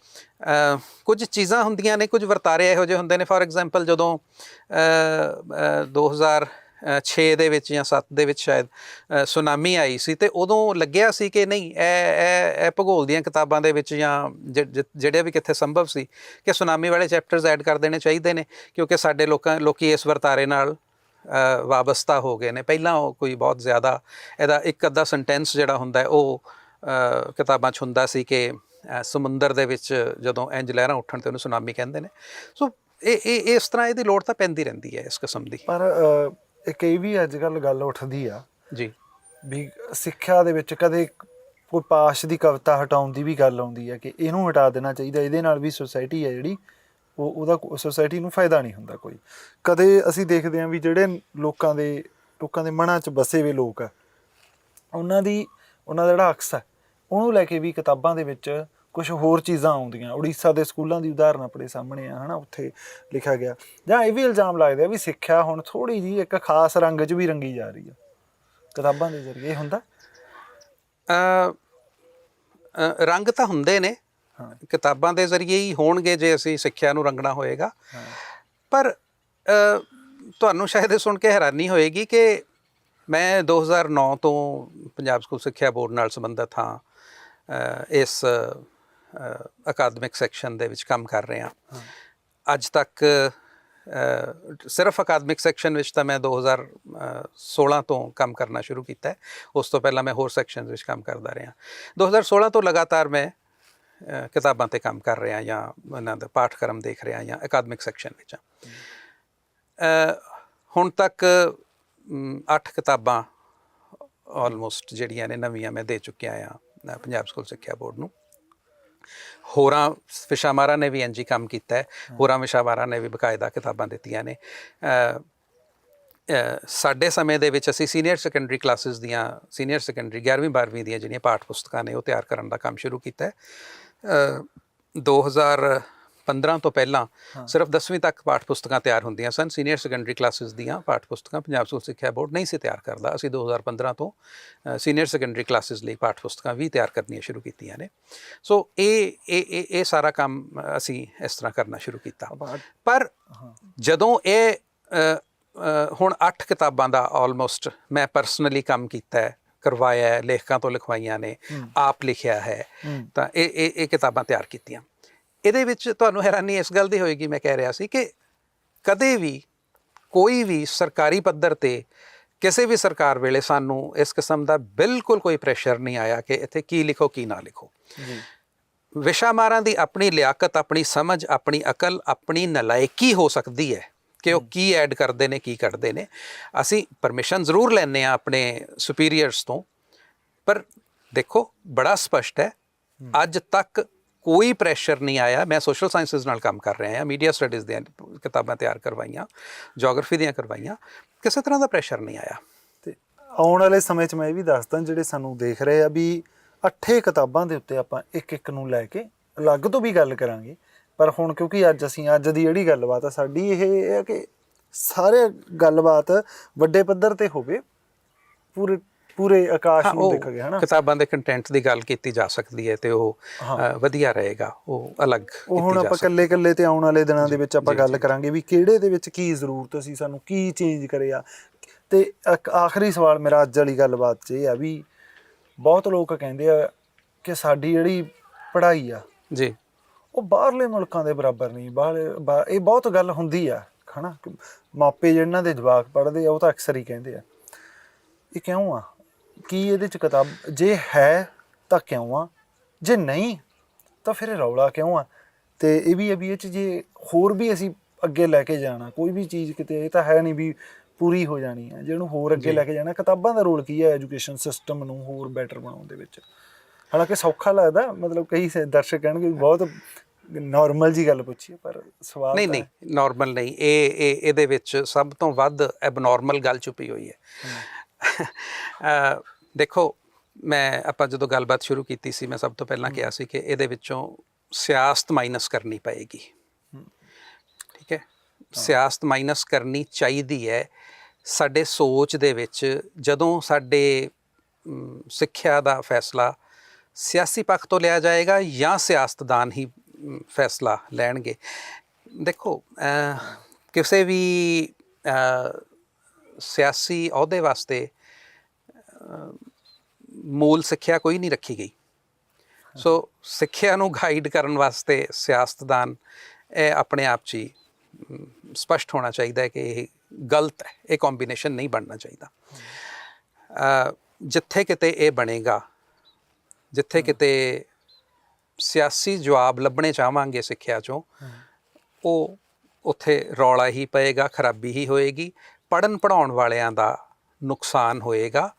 S2: ਕੁਝ ਚੀਜ਼ਾਂ ਹੁੰਦੀਆਂ ਨੇ, ਕੁਝ ਵਰਤਾਰੇ ਇਹੋ ਜਿਹੇ ਹੁੰਦੇ ਨੇ। ਫੋਰ ਐਗਜ਼ਾਮਪਲ ਜਦੋਂ 2006 ਦੇ ਵਿੱਚ ਜਾਂ 7 ਦੇ ਵਿੱਚ ਸ਼ਾਇਦ ਸੁਨਾਮੀ ਆਈ ਸੀ, ਤੇ ਉਦੋਂ ਲੱਗਿਆ ਸੀ ਕਿ ਨਹੀਂ, ਇਹ ਭੂਗੋਲ ਦੀਆਂ ਕਿਤਾਬਾਂ ਦੇ ਵਿੱਚ ਜਾਂ ਜਿਹੜੇ ਵੀ ਕਿੱਥੇ ਸੰਭਵ ਸੀ ਕਿ ਸੁਨਾਮੀ ਵਾਲੇ ਚੈਪਟਰਸ ਐਡ ਕਰ ਦੇਣੇ ਚਾਹੀਦੇ ਨੇ, ਕਿਉਂਕਿ ਸਾਡੇ ਲੋਕੀ ਇਸ ਵਰਤਾਰੇ ਨਾਲ ਵਾਬਸਤਾ ਹੋ ਗਏ ਨੇ। ਪਹਿਲਾਂ ਉਹ ਕੋਈ ਬਹੁਤ ਜ਼ਿਆਦਾ ਇਹਦਾ ਇੱਕ ਅੱਧਾ ਸੈਂਟੈਂਸ ਜਿਹੜਾ ਹੁੰਦਾ ਉਹ ਕਿਤਾਬਾਂ 'ਚ ਹੁੰਦਾ ਸੀ ਕਿ ਸਮੁੰਦਰ ਦੇ ਵਿੱਚ ਜਦੋਂ ਇੰਝ ਲਹਿਰਾਂ ਉੱਠਣ ਤੇ ਉਹਨੂੰ ਸੁਨਾਮੀ ਕਹਿੰਦੇ ਨੇ। ਸੋ ਇਹ ਇਸ ਤਰ੍ਹਾਂ ਇਹਦੀ ਲੋੜ ਤਾਂ ਪੈਂਦੀ ਰਹਿੰਦੀ ਹੈ ਇਸ ਕਿਸਮ ਦੀ।
S1: ਪਰ ਇੱਕ ਇਹ ਵੀ ਅੱਜ ਕੱਲ੍ਹ ਗੱਲ ਉੱਠਦੀ ਆ
S2: ਜੀ
S1: ਵੀ ਸਿੱਖਿਆ ਦੇ ਵਿੱਚ ਕਦੇ ਕੋਈ ਪਾਸ਼ ਦੀ ਕਵਿਤਾ ਹਟਾਉਣ ਦੀ ਵੀ ਗੱਲ ਆਉਂਦੀ ਹੈ ਕਿ ਇਹਨੂੰ ਹਟਾ ਦੇਣਾ ਚਾਹੀਦਾ, ਇਹਦੇ ਨਾਲ ਵੀ ਸੁਸਾਇਟੀ ਹੈ ਜਿਹੜੀ ਉਹਦਾ ਸੋਸਾਇਟੀ ਨੂੰ ਫਾਇਦਾ ਨਹੀਂ ਹੁੰਦਾ ਕੋਈ। ਕਦੇ ਅਸੀਂ ਦੇਖਦੇ ਹਾਂ ਵੀ ਜਿਹੜੇ ਲੋਕਾਂ ਦੇ ਮਨਾਂ 'ਚ ਵਸੇ ਵੇ ਲੋਕ ਆ, ਉਹਨਾਂ ਦਾ ਜਿਹੜਾ ਅਕਸ ਹੈ ਉਹਨੂੰ ਲੈ ਕੇ ਵੀ ਕਿਤਾਬਾਂ ਦੇ ਵਿੱਚ ਕੁਛ ਹੋਰ ਚੀਜ਼ਾਂ ਆਉਂਦੀਆਂ। ਉੜੀਸਾ ਦੇ ਸਕੂਲਾਂ ਦੀ ਉਦਾਹਰਨ ਆਪਣੇ ਸਾਹਮਣੇ ਆ, ਹੈ ਨਾ, ਉੱਥੇ ਲਿਖਿਆ ਗਿਆ। ਜਾਂ ਇਹ ਵੀ ਇਲਜ਼ਾਮ ਲੱਗਦਾ ਵੀ ਸਿੱਖਿਆ ਹੁਣ ਥੋੜ੍ਹੀ ਜਿਹੀ ਇੱਕ ਖਾਸ ਰੰਗ 'ਚ ਵੀ ਰੰਗੀ ਜਾ ਰਹੀ ਆ ਕਿਤਾਬਾਂ ਦੇ ਜ਼ਰੀਏ। ਇਹ ਹੁੰਦਾ
S2: ਰੰਗ ਤਾਂ ਹੁੰਦੇ ਨੇ, ਕਿਤਾਬਾਂ ਦੇ ਜ਼ਰੀਏ ਹੀ ਹੋਣਗੇ ਜੇ ਅਸੀਂ ਸਿੱਖਿਆ ਨੂੰ ਰੰਗਣਾ ਹੋਏਗਾ। ਪਰ ਤੁਹਾਨੂੰ ਸ਼ਾਇਦ ਇਹ ਸੁਣ ਕੇ ਹੈਰਾਨੀ ਹੋਏਗੀ ਕਿ ਮੈਂ 2009 ਤੋਂ ਪੰਜਾਬ ਸਕੂਲ ਸਿੱਖਿਆ ਬੋਰਡ ਨਾਲ ਸੰਬੰਧਿਤ ਹਾਂ, ਇਸ ਅਕਾਦਮਿਕ ਸੈਕਸ਼ਨ ਦੇ ਵਿੱਚ ਕੰਮ ਕਰ ਰਿਹਾ। ਅੱਜ ਤੱਕ ਸਿਰਫ ਅਕਾਦਮਿਕ ਸੈਕਸ਼ਨ ਵਿੱਚ ਤਾਂ ਮੈਂ 2016 ਤੋਂ ਕੰਮ ਕਰਨਾ ਸ਼ੁਰੂ ਕੀਤਾ ਹੈ। ਉਸ ਤੋਂ ਪਹਿਲਾਂ ਮੈਂ ਹੋਰ ਸੈਕਸ਼ਨ ਵਿੱਚ ਕੰਮ ਕਰਦਾ ਰਿਹਾ। 2016 ਤੋਂ ਲਗਾਤਾਰ ਮੈਂ ਕਿਤਾਬਾਂ 'ਤੇ ਕੰਮ ਕਰ ਰਿਹਾ ਜਾਂ ਉਹਨਾਂ ਦਾ ਪਾਠਕ੍ਰਮ ਦੇਖ ਰਿਹਾ ਜਾਂ ਅਕਾਦਮਿਕ ਸੈਕਸ਼ਨ ਵਿੱਚ। ਹੁਣ ਤੱਕ 8 ਕਿਤਾਬਾਂ ਆਲਮੋਸਟ ਜਿਹੜੀਆਂ ਨੇ ਨਵੀਆਂ ਮੈਂ ਦੇ ਚੁੱਕਿਆ ਹਾਂ ਪੰਜਾਬ ਸਕੂਲ ਸਿੱਖਿਆ ਬੋਰਡ ਨੂੰ। ਹੋਰਾਂ ਵਿਸ਼ਾਮਾਰਾਂ ਨੇ ਵੀ ਇੰਝ ਹੀ ਕੰਮ ਕੀਤਾ ਹੈ, ਹੋਰਾਂ ਵਿਸ਼ਾਮਾਰਾਂ ਨੇ ਵੀ ਬਕਾਇਦਾ ਕਿਤਾਬਾਂ ਦਿੱਤੀਆਂ ਨੇ। ਸਾਡੇ ਸਮੇਂ ਦੇ ਵਿੱਚ ਅਸੀਂ ਸੀਨੀਅਰ ਸੈਕੰਡਰੀ 11ਵੀਂ 12ਵੀਂ ਦੀਆਂ ਜਿਹੜੀਆਂ ਪਾਠ ਪੁਸਤਕਾਂ ਨੇ ਉਹ ਤਿਆਰ ਕਰਨ ਦਾ ਕੰਮ ਸ਼ੁਰੂ ਕੀਤਾ ਹੈ। 2015 ਤੋਂ ਪਹਿਲਾਂ ਸਿਰਫ 10ਵੀਂ ਤੱਕ ਪਾਠ ਪੁਸਤਕਾਂ ਤਿਆਰ ਹੁੰਦੀਆਂ ਸਨ। ਸੀਨੀਅਰ ਸੈਕੰਡਰੀ ਕਲਾਸਿਸ ਦੀਆਂ ਪਾਠ ਪੁਸਤਕਾਂ ਪੰਜਾਬ ਸਕੂਲ ਸਿੱਖਿਆ ਬੋਰਡ ਨਹੀਂ ਸੀ ਤਿਆਰ ਕਰਦਾ। ਅਸੀਂ 2015 ਤੋਂ ਸੀਨੀਅਰ ਸੈਕੰਡਰੀ ਕਲਾਸਿਸ ਲਈ ਪਾਠ ਪੁਸਤਕਾਂ ਵੀ ਤਿਆਰ ਕਰਨੀਆਂ ਸ਼ੁਰੂ ਕੀਤੀਆਂ ਨੇ। ਸੋ ਇਹ ਸਾਰਾ ਕੰਮ ਅਸੀਂ ਇਸ ਤਰ੍ਹਾਂ ਕਰਨਾ ਸ਼ੁਰੂ ਕੀਤਾ। ਪਰ ਜਦੋਂ ਇਹ ਹੁਣ 8 ਕਿਤਾਬਾਂ ਦਾ ਆਲਮੋਸਟ ਮੈਂ ਪਰਸਨਲੀ ਕੰਮ ਕੀਤਾ ਹੈ, ਕਰਵਾਇਆ ਹੈ, ਲੇਖਕਾਂ ਤੋਂ ਲਿਖਵਾਈਆਂ ਨੇ, ਆਪ ਲਿਖਿਆ ਹੈ, ਤਾਂ ਇਹ ਕਿਤਾਬਾਂ ਤਿਆਰ ਕੀਤੀਆਂ। ਇਹਦੇ ਵਿੱਚ ਤੁਹਾਨੂੰ ਹੈਰਾਨੀ ਇਸ ਗੱਲ ਦੀ ਹੋਏਗੀ, ਮੈਂ ਕਹਿ ਰਿਹਾ ਸੀ ਕਿ ਕਦੇ ਵੀ ਕੋਈ ਵੀ ਸਰਕਾਰੀ ਪੱਧਰ 'ਤੇ ਕਿਸੇ ਵੀ ਸਰਕਾਰ ਵੇਲੇ ਸਾਨੂੰ ਇਸ ਕਿਸਮ ਦਾ ਬਿਲਕੁਲ ਕੋਈ ਪ੍ਰੈਸ਼ਰ ਨਹੀਂ ਆਇਆ ਕਿ ਇੱਥੇ ਕੀ ਲਿਖੋ ਕੀ ਨਾ ਲਿਖੋ। ਵਿਸ਼ਾਮਾਰਾਂ ਦੀ ਆਪਣੀ ਲਿਆਕਤ, ਆਪਣੀ ਸਮਝ, ਆਪਣੀ ਅਕਲ, ਆਪਣੀ ਨਲਾਇਕੀ ਹੋ ਸਕਦੀ ਹੈ ਕਿ ਉਹ ਕੀ ਐਡ ਕਰਦੇ ਨੇ, ਕੀ ਕੱਢਦੇ ਨੇ। ਅਸੀਂ ਪਰਮਿਸ਼ਨ ਜ਼ਰੂਰ ਲੈਂਦੇ ਹਾਂ ਆਪਣੇ ਸੁਪੀਰੀਅਰਸ ਤੋਂ, ਪਰ ਦੇਖੋ ਬੜਾ ਸਪਸ਼ਟ ਹੈ ਅੱਜ ਤੱਕ ਕੋਈ ਪ੍ਰੈਸ਼ਰ ਨਹੀਂ ਆਇਆ। ਮੈਂ ਸੋਸ਼ਲ ਸਾਇੰਸਿਸ ਨਾਲ ਕੰਮ ਕਰ ਰਿਹਾ ਹਾਂ, ਮੀਡੀਆ ਸਟੱਡੀਜ਼ ਦੀਆਂ ਕਿਤਾਬਾਂ ਤਿਆਰ ਕਰਵਾਈਆਂ, ਜੀਓਗ੍ਰਾਫੀ ਦੀਆਂ ਕਰਵਾਈਆਂ, ਕਿਸੇ ਤਰ੍ਹਾਂ ਦਾ ਪ੍ਰੈਸ਼ਰ ਨਹੀਂ ਆਇਆ।
S1: ਤੇ ਆਉਣ ਵਾਲੇ ਸਮੇਂ 'ਚ ਮੈਂ ਇਹ ਵੀ ਦੱਸਦਾ, ਜਿਹੜੇ ਸਾਨੂੰ ਦੇਖ ਰਹੇ ਆ, ਵੀ 8 ਕਿਤਾਬਾਂ ਦੇ ਉੱਤੇ ਆਪਾਂ ਇੱਕ ਨੂੰ ਲੈ ਕੇ ਅਲੱਗ ਤੋਂ ਵੀ ਗੱਲ ਕਰਾਂਗੇ। ਪਰ ਹੁਣ ਕਿਉਂਕਿ ਅੱਜ ਦੀ ਜਿਹੜੀ ਗੱਲਬਾਤ ਆ ਸਾਡੀ ਇਹ ਹੈ ਕਿ ਸਾਰੇ ਗੱਲਬਾਤ ਵੱਡੇ ਪੱਧਰ 'ਤੇ ਹੋਵੇ, ਪੂਰੇ ਆਕਾਸ਼ ਨੂੰ ਦੇਖਾਂਗੇ, ਹੈ ਨਾ। ਕਿਤਾਬਾਂ
S2: ਦੇ ਕੰਟੈਂਟ ਦੀ ਗੱਲ ਕੀਤੀ ਜਾ ਸਕਦੀ ਹੈ ਤੇ ਉਹ ਵਧੀਆ ਰਹੇਗਾ, ਉਹ ਅਲੱਗ।
S1: ਉਹ ਹੁਣ ਆਪਾਂ ਇਕੱਲੇ ਤੇ ਆਉਣ ਵਾਲੇ ਦਿਨਾਂ ਦੇ ਵਿੱਚ ਆਪਾਂ ਗੱਲ ਕਰਾਂਗੇ ਵੀ ਕਿਹੜੇ ਦੇ ਵਿੱਚ ਕੀ ਜ਼ਰੂਰਤ ਸੀ, ਸਾਨੂੰ ਕੀ ਚੇਂਜ ਕਰਿਆ। ਤੇ ਇੱਕ ਆਖਰੀ ਸਵਾਲ ਮੇਰਾ ਅੱਜ ਵਾਲੀ ਗੱਲਬਾਤ 'ਚ ਇਹ ਆ ਵੀ ਬਹੁਤ ਲੋਕ ਕਹਿੰਦੇ ਆ ਕਿ ਸਾਡੀ ਜਿਹੜੀ ਪੜ੍ਹਾਈ ਆ ਜੀ ਉਹ ਬਾਹਰਲੇ ਮੁਲਕਾਂ ਦੇ ਬਰਾਬਰ ਨਹੀਂ। ਇਹ ਬਹੁਤ ਗੱਲ ਹੁੰਦੀ ਆ, ਹੈ ਨਾ। ਮਾਪੇ ਜਿਹਨਾਂ ਦੇ ਜਵਾਕ ਪੜ੍ਹਦੇ ਆ ਉਹ ਤਾਂ ਅਕਸਰ ਹੀ ਕਹਿੰਦੇ ਆ ਇਹ ਕਿਉਂ ਆ, ਕੀ ਇਹਦੇ 'ਚ ਕਿਤਾਬ ਜੇ ਹੈ ਤਾਂ ਕਿਉਂ ਆ, ਜੇ ਨਹੀਂ ਤਾਂ ਫਿਰ ਰੌਲਾ ਕਿਉਂ ਆ। ਅਤੇ ਇਹ ਵੀ ਹੈ ਵੀ ਇਹ 'ਚ ਜੇ ਹੋਰ ਵੀ ਅਸੀਂ ਅੱਗੇ ਲੈ ਕੇ ਜਾਣਾ ਕੋਈ ਵੀ ਚੀਜ਼, ਕਿਤੇ ਇਹ ਤਾਂ ਹੈ ਨਹੀਂ ਵੀ ਪੂਰੀ ਹੋ ਜਾਣੀ ਹੈ। ਜੇ ਉਹਨੂੰ ਹੋਰ ਅੱਗੇ ਲੈ ਕੇ ਜਾਣਾ, ਕਿਤਾਬਾਂ ਦਾ ਰੋਲ ਕੀ ਹੈ ਐਜੂਕੇਸ਼ਨ ਸਿਸਟਮ ਨੂੰ ਹੋਰ ਬੈਟਰ ਬਣਾਉਣ ਦੇ ਵਿੱਚ। ਹਾਲਾਂਕਿ ਸੌਖਾ ਲੱਗਦਾ, ਮਤਲਬ ਕਈ ਦਰਸ਼ਕ ਕਹਿਣਗੇ ਬਹੁਤ ਨੋਰਮਲ ਜੀ ਗੱਲ ਪੁੱਛੀ, ਪਰ ਸਵਾਲ
S2: ਨਹੀਂ ਨੋਰਮਲ ਨਹੀਂ, ਇਹਦੇ ਵਿੱਚ ਸਭ ਤੋਂ ਵੱਧ ਐਬਨੋਰਮਲ ਗੱਲ ਛੁਪੀ ਹੋਈ ਹੈ। ਦੇਖੋ, ਆਪਾਂ ਜਦੋਂ ਗੱਲਬਾਤ ਸ਼ੁਰੂ ਕੀਤੀ ਸੀ, ਮੈਂ ਸਭ ਤੋਂ ਪਹਿਲਾਂ ਕਿਹਾ ਸੀ ਕਿ ਇਹਦੇ ਵਿੱਚੋਂ ਸਿਆਸਤ ਮਾਈਨਸ ਕਰਨੀ ਪਏਗੀ। ਠੀਕ ਹੈ, ਸਿਆਸਤ ਮਾਈਨਸ ਕਰਨੀ ਚਾਹੀਦੀ ਹੈ ਸਾਡੇ ਸੋਚ ਦੇ ਵਿੱਚ। ਜਦੋਂ ਸਾਡੇ ਸਿੱਖਿਆ ਦਾ ਫੈਸਲਾ ਸਿਆਸੀ ਪੱਖ ਤੋਂ ਲਿਆ ਜਾਏਗਾ ਜਾਂ ਸਿਆਸਤਦਾਨ ਹੀ ਫੈਸਲਾ ਲੈਣਗੇ। ਦੇਖੋ ਕਿਸੇ ਵੀ ਸਿਆਸੀ ਅਹੁਦੇ ਵਾਸਤੇ ਮੂਲ ਸਿੱਖਿਆ ਕੋਈ ਨਹੀਂ ਰੱਖੀ ਗਈ। ਸੋ ਸਿੱਖਿਆ ਨੂੰ ਗਾਈਡ ਕਰਨ ਵਾਸਤੇ ਸਿਆਸਤਦਾਨ ਇਹ ਆਪਣੇ ਆਪ 'ਚ ਹੀ ਸਪਸ਼ਟ ਹੋਣਾ ਚਾਹੀਦਾ ਹੈ ਕਿ ਇਹ ਗਲਤ ਹੈ, ਇਹ ਕੰਬੀਨੇਸ਼ਨ ਨਹੀਂ ਬਣਨਾ ਚਾਹੀਦਾ। ਜਿੱਥੇ ਕਿਤੇ ਇਹ ਬਣੇਗਾ, ਜਿੱਥੇ ਕਿਤੇ ਸਿਆਸੀ ਜਵਾਬ ਲੱਭਣੇ ਚਾਹਾਂਗੇ ਸਿੱਖਿਆ 'ਚੋਂ, ਉਹ ਉੱਥੇ ਰੌਲਾ ਹੀ ਪਏਗਾ, ਖਰਾਬੀ ਹੀ ਹੋਏਗੀ, ਪੜ੍ਹਨ ਪੜ੍ਹਾਉਣ ਵਾਲਿਆਂ ਦਾ ਨੁਕਸਾਨ ਹੋਏਗਾ,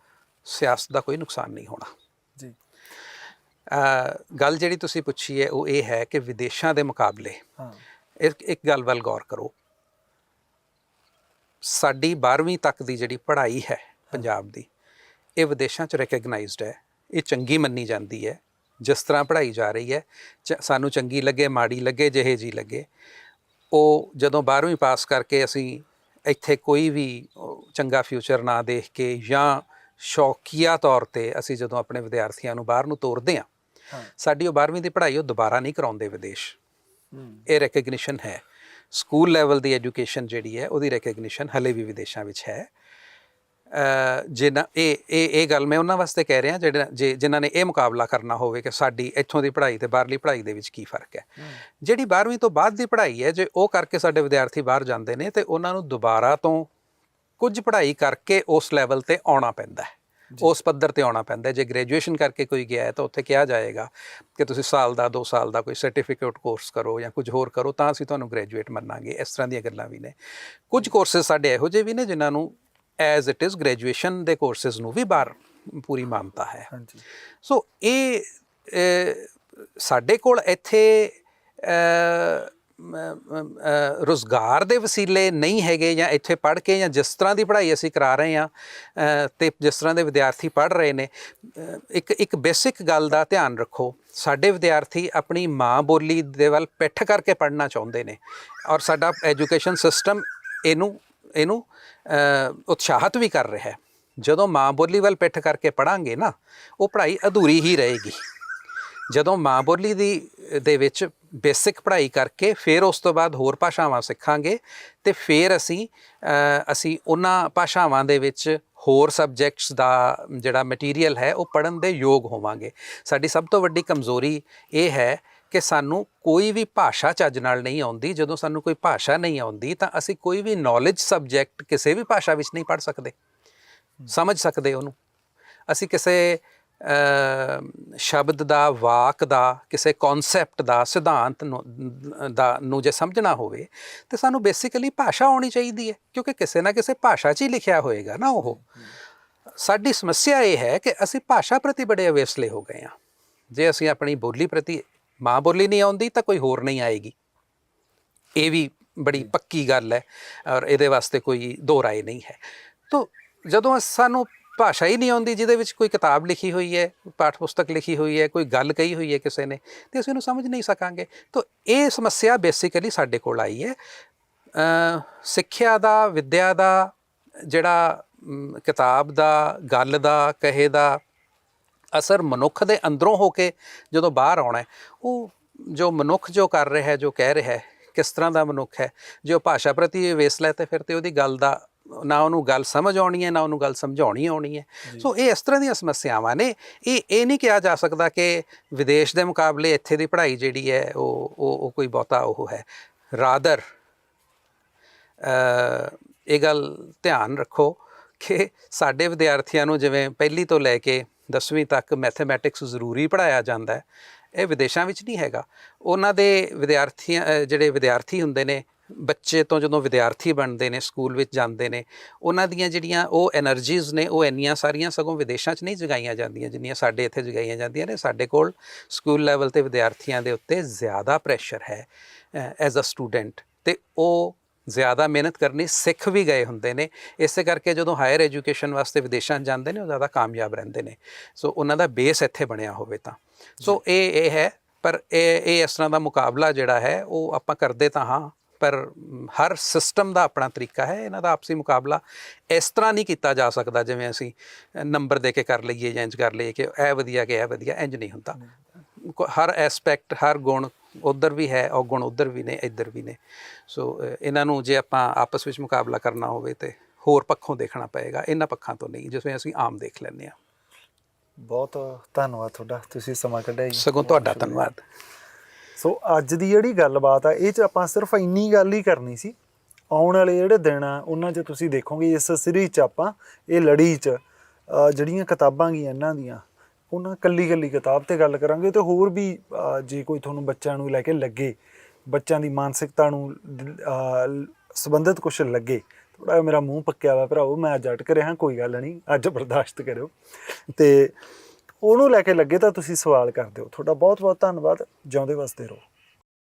S2: ਸਿਆਸਤ ਦਾ ਕੋਈ ਨੁਕਸਾਨ ਨਹੀਂ ਹੋਣਾ
S1: ਜੀ।
S2: ਗੱਲ ਜਿਹੜੀ ਤੁਸੀਂ ਪੁੱਛੀ ਹੈ ਉਹ ਇਹ ਹੈ ਕਿ ਵਿਦੇਸ਼ਾਂ ਦੇ ਮੁਕਾਬਲੇ ਇੱਕ ਗੱਲ ਵੱਲ ਗੌਰ ਕਰੋ। ਸਾਡੀ 12ਵੀਂ ਤੱਕ ਦੀ ਜਿਹੜੀ ਪੜ੍ਹਾਈ ਹੈ ਪੰਜਾਬ ਦੀ, ਇਹ ਵਿਦੇਸ਼ਾਂ 'ਚ ਰੈਕਗਨਾਈਜ਼ਡ ਹੈ, ਇਹ ਚੰਗੀ ਮੰਨੀ ਜਾਂਦੀ ਹੈ। ਜਿਸ ਤਰ੍ਹਾਂ ਪੜ੍ਹਾਈ ਜਾ ਰਹੀ ਹੈ, ਸਾਨੂੰ ਚੰਗੀ ਲੱਗੇ ਮਾੜੀ ਲੱਗੇ ਜਿਹੇ ਜੀ ਲੱਗੇ, ਉਹ ਜਦੋਂ 12ਵੀਂ ਪਾਸ ਕਰਕੇ ਅਸੀਂ ਇੱਥੇ ਕੋਈ ਵੀ ਚੰਗਾ ਫਿਊਚਰ ਨਾ ਦੇਖ ਕੇ ਜਾਂ ਸ਼ੌਕੀਆ ਤੌਰ 'ਤੇ ਅਸੀਂ ਜਦੋਂ ਆਪਣੇ ਵਿਦਿਆਰਥੀਆਂ ਨੂੰ ਬਾਹਰ ਨੂੰ ਤੋਰਦੇ ਹਾਂ, ਸਾਡੀ ਉਹ 12ਵੀਂ ਦੀ ਪੜ੍ਹਾਈ ਉਹ ਦੁਬਾਰਾ ਨਹੀਂ ਕਰਾਉਂਦੇ ਵਿਦੇਸ਼। ਇਹ ਰੈਕਗਨੀਸ਼ਨ ਹੈ। ਸਕੂਲ ਲੈਵਲ ਦੀ ਐਜੂਕੇਸ਼ਨ ਜਿਹੜੀ ਹੈ ਉਹਦੀ ਰੈਕਗਨੀਸ਼ਨ ਹਲੇ ਵੀ ਵਿਦੇਸ਼ਾਂ ਵਿੱਚ ਹੈ। ਇਹ ਗੱਲ ਮੈਂ ਉਹਨਾਂ ਵਾਸਤੇ ਕਹਿ ਰਿਹਾ ਜਿਨ੍ਹਾਂ ਨੇ ਇਹ ਮੁਕਾਬਲਾ ਕਰਨਾ ਹੋਵੇ ਕਿ ਸਾਡੀ ਇੱਥੋਂ ਦੀ ਪੜ੍ਹਾਈ ਅਤੇ ਬਾਹਰਲੀ ਪੜ੍ਹਾਈ ਦੇ ਵਿੱਚ ਕੀ ਫ਼ਰਕ ਹੈ। ਜਿਹੜੀ 12ਵੀਂ ਤੋਂ ਬਾਅਦ ਦੀ ਪੜ੍ਹਾਈ ਹੈ, ਜੇ ਉਹ ਕਰਕੇ ਸਾਡੇ ਵਿਦਿਆਰਥੀ ਬਾਹਰ ਜਾਂਦੇ ਨੇ ਅਤੇ ਉਹਨਾਂ ਨੂੰ ਦੁਬਾਰਾ ਤੋਂ ਕੁਝ ਪੜ੍ਹਾਈ ਕਰਕੇ ਉਸ ਲੈਵਲ 'ਤੇ ਆਉਣਾ ਪੈਂਦਾ ਹੈ, ਉਸ ਪੱਧਰ 'ਤੇ ਆਉਣਾ ਪੈਂਦਾ। ਜੇ ਗ੍ਰੈਜੂਏਸ਼ਨ ਕਰਕੇ ਕੋਈ ਗਿਆ ਹੈ ਤਾਂ ਉੱਥੇ ਕਿਹਾ ਜਾਏਗਾ ਕਿ ਤੁਸੀਂ ਸਾਲ ਦਾ 2 ਸਾਲ ਦਾ ਕੋਈ ਸਰਟੀਫਿਕੇਟ ਕੋਰਸ ਕਰੋ ਜਾਂ ਕੁਝ ਹੋਰ ਕਰੋ ਤਾਂ ਅਸੀਂ ਤੁਹਾਨੂੰ ਗ੍ਰੈਜੂਏਟ ਮੰਨਾਂਗੇ। ਇਸ ਤਰ੍ਹਾਂ ਦੀਆਂ ਗੱਲਾਂ ਵੀ ਨੇ। ਕੁਝ ਕੋਰਸਿਸ ਸਾਡੇ ਇਹੋ ਜਿਹੇ ਵੀ ਨੇ ਜਿਨ੍ਹਾਂ ਨੂੰ ਐਜ਼ ਇਟ ਇਜ਼ ਗ੍ਰੈਜੂਏਸ਼ਨ ਦੇ ਕੋਰਸਿਸ ਨੂੰ ਵੀ ਬਾਹਰ ਪੂਰੀ ਮਾਨਤਾ ਹੈ। ਸੋ ਇਹ ਸਾਡੇ ਕੋਲ ਇੱਥੇ ਰੁਜ਼ਗਾਰ ਦੇ ਵਸੀਲੇ ਨਹੀਂ ਹੈਗੇ, ਜਾਂ ਇੱਥੇ ਪੜ੍ਹ ਕੇ ਜਾਂ ਜਿਸ ਤਰ੍ਹਾਂ ਦੀ ਪੜ੍ਹਾਈ ਅਸੀਂ ਕਰਾ ਰਹੇ ਹਾਂ ਅਤੇ ਜਿਸ ਤਰ੍ਹਾਂ ਦੇ ਵਿਦਿਆਰਥੀ ਪੜ੍ਹ ਰਹੇ ਨੇ, ਇੱਕ ਬੇਸਿਕ ਗੱਲ ਦਾ ਧਿਆਨ ਰੱਖੋ। ਸਾਡੇ ਵਿਦਿਆਰਥੀ ਆਪਣੀ ਮਾਂ ਬੋਲੀ ਦੇ ਵੱਲ ਪਿੱਠ ਕਰਕੇ ਪੜ੍ਹਨਾ ਚਾਹੁੰਦੇ ਨੇ, ਔਰ ਸਾਡਾ ਐਜੂਕੇਸ਼ਨ ਸਿਸਟਮ ਇਹਨੂੰ ਉਤਸ਼ਾਹਿਤ ਵੀ ਕਰ ਰਿਹਾ ਹੈ। ਜਦੋਂ ਮਾਂ ਬੋਲੀ ਵੱਲ ਪਿੱਠ ਕਰਕੇ ਪੜ੍ਹਾਂਗੇ ਨਾ, ਉਹ ਪੜ੍ਹਾਈ ਅਧੂਰੀ ਹੀ ਰਹੇਗੀ। ਜਦੋਂ ਮਾਂ ਬੋਲੀ ਦੇ ਵਿੱਚ ਬੇਸਿਕ ਪੜ੍ਹਾਈ ਕਰਕੇ ਫਿਰ ਉਸ ਤੋਂ ਬਾਅਦ ਹੋਰ ਭਾਸ਼ਾਵਾਂ ਸਿੱਖਾਂਗੇ ਅਤੇ ਫਿਰ ਅਸੀਂ ਉਹਨਾਂ ਭਾਸ਼ਾਵਾਂ ਦੇ ਵਿੱਚ ਹੋਰ ਸਬਜੈਕਟਸ ਦਾ ਜਿਹੜਾ ਮਟੀਰੀਅਲ ਹੈ ਉਹ ਪੜ੍ਹਨ ਦੇ ਯੋਗ ਹੋਵਾਂਗੇ। ਸਾਡੀ ਸਭ ਤੋਂ ਵੱਡੀ ਕਮਜ਼ੋਰੀ ਇਹ ਹੈ ਕਿ ਸਾਨੂੰ ਕੋਈ ਵੀ ਭਾਸ਼ਾ ਚੱਜ ਨਾਲ ਨਹੀਂ ਆਉਂਦੀ। ਜਦੋਂ ਸਾਨੂੰ ਕੋਈ ਭਾਸ਼ਾ ਨਹੀਂ ਆਉਂਦੀ ਤਾਂ ਅਸੀਂ ਕੋਈ ਵੀ ਨੌਲੇਜ ਸਬਜੈਕਟ ਕਿਸੇ ਵੀ ਭਾਸ਼ਾ ਵਿੱਚ ਨਹੀਂ ਪੜ੍ਹ ਸਕਦੇ, ਸਮਝ ਸਕਦੇ ਉਹਨੂੰ। ਅਸੀਂ ਕਿਸੇ ਸ਼ਬਦ ਦਾ, ਵਾਕ ਦਾ, ਕਿਸੇ ਕੌਨਸੈਪਟ ਦਾ, ਸਿਧਾਂਤ ਨੂੰ ਜੇ ਸਮਝਣਾ ਹੋਵੇ ਤਾਂ ਸਾਨੂੰ ਬੇਸਿਕਲੀ ਭਾਸ਼ਾ ਆਉਣੀ ਚਾਹੀਦੀ ਹੈ, ਕਿਉਂਕਿ ਕਿਸੇ ਨਾ ਕਿਸੇ ਭਾਸ਼ਾ 'ਚ ਹੀ ਲਿਖਿਆ ਹੋਏਗਾ ਨਾ ਉਹ। ਸਾਡੀ ਸਮੱਸਿਆ ਇਹ ਹੈ ਕਿ ਅਸੀਂ ਭਾਸ਼ਾ ਪ੍ਰਤੀ ਬੜੇ ਅਵੇਸਲੇ ਹੋ ਗਏ ਹਾਂ। ਜੇ ਅਸੀਂ ਆਪਣੀ ਬੋਲੀ ਪ੍ਰਤੀ, ਮਾਂ ਬੋਲੀ ਨਹੀਂ ਆਉਂਦੀ ਤਾਂ ਕੋਈ ਹੋਰ ਨਹੀਂ ਆਏਗੀ। ਇਹ ਵੀ ਬੜੀ ਪੱਕੀ ਗੱਲ ਹੈ ਔਰ ਇਹਦੇ ਵਾਸਤੇ ਕੋਈ ਦੋ ਰਾਏ ਨਹੀਂ ਹੈ। ਤਾਂ ਜਦੋਂ ਸਾਨੂੰ ਭਾਸ਼ਾ ਹੀ ਨਹੀਂ ਆਉਂਦੀ, ਜਿਹਦੇ ਵਿੱਚ ਕੋਈ ਕਿਤਾਬ ਲਿਖੀ ਹੋਈ ਹੈ, ਪਾਠ ਪੁਸਤਕ ਲਿਖੀ ਹੋਈ ਹੈ, ਕੋਈ ਗੱਲ ਕਹੀ ਹੋਈ ਹੈ ਕਿਸੇ ਨੇ, ਅਤੇ ਅਸੀਂ ਉਹਨੂੰ ਸਮਝ ਨਹੀਂ ਸਕਾਂਗੇ। ਤਾਂ ਇਹ ਸਮੱਸਿਆ ਬੇਸਿਕਲੀ ਸਾਡੇ ਕੋਲ ਆਈ ਹੈ। ਸਿੱਖਿਆ ਦਾ, ਵਿੱਦਿਆ ਦਾ ਜਿਹੜਾ ਕਿਤਾਬ ਦਾ, ਗੱਲ ਦਾ, ਕਹੇ ਦਾ ਅਸਰ ਮਨੁੱਖ ਦੇ ਅੰਦਰੋਂ ਹੋ ਕੇ ਜਦੋਂ ਬਾਹਰ ਆਉਣਾ, ਉਹ ਜੋ ਮਨੁੱਖ ਜੋ ਕਰ ਰਿਹਾ, ਜੋ ਕਹਿ ਰਿਹਾ, ਕਿਸ ਤਰ੍ਹਾਂ ਦਾ ਮਨੁੱਖ ਹੈ, ਜੇ ਉਹ ਭਾਸ਼ਾ ਪ੍ਰਤੀ ਵੇਸਲਾ ਤੇ ਫਿਰ ਤੇ ਉਹਦੀ ਗੱਲ ਦਾ ਨਾ ਉਹਨੂੰ ਗੱਲ ਸਮਝ ਆਉਣੀ ਹੈ, ਨਾ ਉਹਨੂੰ ਗੱਲ ਸਮਝਾਉਣੀ ਆਉਣੀ ਹੈ। ਸੋ ਇਹ ਇਸ ਤਰ੍ਹਾਂ ਦੀਆਂ ਸਮੱਸਿਆਵਾਂ ਨੇ। ਇਹ ਨਹੀਂ ਕਿਹਾ ਜਾ ਸਕਦਾ ਕਿ ਵਿਦੇਸ਼ ਦੇ ਮੁਕਾਬਲੇ ਇੱਥੇ ਦੀ ਪੜ੍ਹਾਈ ਜਿਹੜੀ ਹੈ ਉਹ ਕੋਈ ਬਹੁਤਾ ਉਹ ਹੈ। ਰਾਦਰ ਇਹ ਗੱਲ ਧਿਆਨ ਰੱਖੋ ਕਿ ਸਾਡੇ ਵਿਦਿਆਰਥੀਆਂ ਨੂੰ ਜਿਵੇਂ ਪਹਿਲੀ ਤੋਂ ਲੈ ਕੇ 10ਵੀਂ ਤੱਕ ਮੈਥਮੈਟਿਕਸ ਜ਼ਰੂਰੀ ਪੜ੍ਹਾਇਆ ਜਾਂਦਾ ਹੈ, ਇਹ ਵਿਦੇਸ਼ਾਂ ਵਿੱਚ ਨਹੀਂ ਹੈਗਾ। ਉਹਨਾਂ ਦੇ ਜਿਹੜੇ ਵਿਦਿਆਰਥੀ ਹੁੰਦੇ ਨੇ, ਬੱਚੇ ਤੋਂ ਜਦੋਂ ਵਿਦਿਆਰਥੀ ਬਣਦੇ ਨੇ, ਸਕੂਲ ਵਿੱਚ ਜਾਂਦੇ ਨੇ, ਉਹਨਾਂ ਦੀਆਂ ਜਿਹੜੀਆਂ ਉਹ ਐਨਰਜੀਜ਼ ਨੇ, ਉਹ ਇੰਨੀਆਂ ਸਾਰੀਆਂ ਸਗੋਂ ਵਿਦੇਸ਼ਾਂ 'ਚ ਨਹੀਂ ਜਗਾਈਆਂ ਜਾਂਦੀਆਂ ਜਿੰਨੀਆਂ ਸਾਡੇ ਇੱਥੇ ਜਗਾਈਆਂ ਜਾਂਦੀਆਂ ਨੇ। ਸਾਡੇ ਕੋਲ ਸਕੂਲ ਲੈਵਲ 'ਤੇ ਵਿਦਿਆਰਥੀਆਂ ਦੇ ਉੱਤੇ ਜ਼ਿਆਦਾ ਪ੍ਰੈਸ਼ਰ ਹੈ ਐਜ਼ ਅ ਸਟੂਡੈਂਟ, ਅਤੇ ਉਹ ਜ਼ਿਆਦਾ ਮਿਹਨਤ ਕਰਨੀ ਸਿੱਖ ਵੀ ਗਏ ਹੁੰਦੇ ਨੇ। ਇਸੇ ਕਰਕੇ ਜਦੋਂ ਹਾਇਰ ਐਜੂਕੇਸ਼ਨ ਵਾਸਤੇ ਵਿਦੇਸ਼ਾਂ 'ਚ ਜਾਂਦੇ ਨੇ, ਉਹ ਜ਼ਿਆਦਾ ਕਾਮਯਾਬ ਰਹਿੰਦੇ ਨੇ। ਸੋ ਉਹਨਾਂ ਦਾ ਬੇਸ ਇੱਥੇ ਬਣਿਆ ਹੋਵੇ ਤਾਂ। ਸੋ ਇਹ ਹੈ। ਪਰ ਇਹ ਇਸ ਤਰ੍ਹਾਂ ਦਾ ਮੁਕਾਬਲਾ ਜਿਹੜਾ ਹੈ ਉਹ ਆਪਾਂ ਕਰਦੇ ਤਾਂ ਹਾਂ, ਪਰ ਹਰ ਸਿਸਟਮ ਦਾ ਆਪਣਾ ਤਰੀਕਾ ਹੈ। ਇਹਨਾਂ ਦਾ ਆਪਸੀ ਮੁਕਾਬਲਾ ਇਸ ਤਰ੍ਹਾਂ ਨਹੀਂ ਕੀਤਾ ਜਾ ਸਕਦਾ ਜਿਵੇਂ ਅਸੀਂ ਨੰਬਰ ਦੇ ਕੇ ਕਰ ਲਈਏ ਜਾਂ ਇੰਝ ਕਰ ਲਈਏ ਕਿ ਇਹ ਵਧੀਆ ਕਿ ਇਹ ਵਧੀਆ, ਇੰਝ ਨਹੀਂ ਹੁੰਦਾ। ਹਰ ਐਸਪੈਕਟ, ਹਰ ਗੁਣ ਉੱਧਰ ਵੀ ਹੈ, ਔਰ ਗੁਣ ਉੱਧਰ ਵੀ ਨੇ, ਇੱਧਰ ਵੀ ਨੇ। ਸੋ ਇਹਨਾਂ ਨੂੰ ਜੇ ਆਪਾਂ ਆਪਸ ਵਿੱਚ ਮੁਕਾਬਲਾ ਕਰਨਾ ਹੋਵੇ ਤੇ ਹੋਰ ਪੱਖੋਂ ਦੇਖਣਾ ਪਏਗਾ, ਇਹਨਾਂ ਪੱਖਾਂ ਤੋਂ ਨਹੀਂ ਜਿਵੇਂ ਅਸੀਂ ਆਮ ਦੇਖ ਲੈਂਦੇ ਹਾਂ।
S1: ਬਹੁਤ ਧੰਨਵਾਦ ਤੁਹਾਡਾ, ਤੁਸੀਂ ਸਮਾਂ ਕੱਢਿਆ ਜੀ।
S2: ਸਗੋਂ ਤੁਹਾਡਾ ਧੰਨਵਾਦ।
S1: ਸੋ ਅੱਜ ਦੀ ਜਿਹੜੀ ਗੱਲਬਾਤ ਆ ਇਹ 'ਚ ਆਪਾਂ ਸਿਰਫ ਇੰਨੀ ਗੱਲ ਹੀ ਕਰਨੀ ਸੀ। ਆਉਣ ਵਾਲੇ ਜਿਹੜੇ ਦਿਨ ਆ ਉਹਨਾਂ 'ਚ ਤੁਸੀਂ ਦੇਖੋਗੇ ਇਸ ਸੀਰੀਜ਼ 'ਚ ਆਪਾਂ ਇਹ ਲੜੀ 'ਚ ਜਿਹੜੀਆਂ ਕਿਤਾਬਾਂ ਗੀਆਂ ਇਹਨਾਂ ਦੀਆਂ, ਉਹਨਾਂ ਕੱਲੀ ਕਿਤਾਬ ਤੇ ਗੱਲ ਕਰਾਂਗੇ। ਤੇ ਹੋਰ ਵੀ ਜੇ ਕੋਈ ਤੁਹਾਨੂੰ ਬੱਚਿਆਂ ਨੂੰ ਲੈ ਕੇ ਲੱਗੇ, ਬੱਚਿਆਂ ਦੀ ਮਾਨਸਿਕਤਾ ਨੂੰ ਸੰਬੰਧਿਤ ਕੁਛ ਲੱਗੇ, ਥੋੜਾ ਮੇਰਾ ਮੂੰਹ ਪੱਕਿਆ ਵਾ ਭਰਾਓ, ਮੈਂ ਅੱਜ ਅਟਕ ਰਿਹਾ, ਕੋਈ ਗੱਲ ਨਹੀਂ, ਅੱਜ ਬਰਦਾਸ਼ਤ ਕਰਿਓ, ਤੇ ਉਹਨੂੰ ਲੈ ਕੇ ਲੱਗੇ ਤਾਂ ਤੁਸੀਂ ਸਵਾਲ ਕਰ ਦਿਓ। ਤੁਹਾਡਾ ਬਹੁਤ ਬਹੁਤ ਧੰਨਵਾਦ। ਜਿਉਂਦੇ ਵਸਦੇ ਰਹੋ।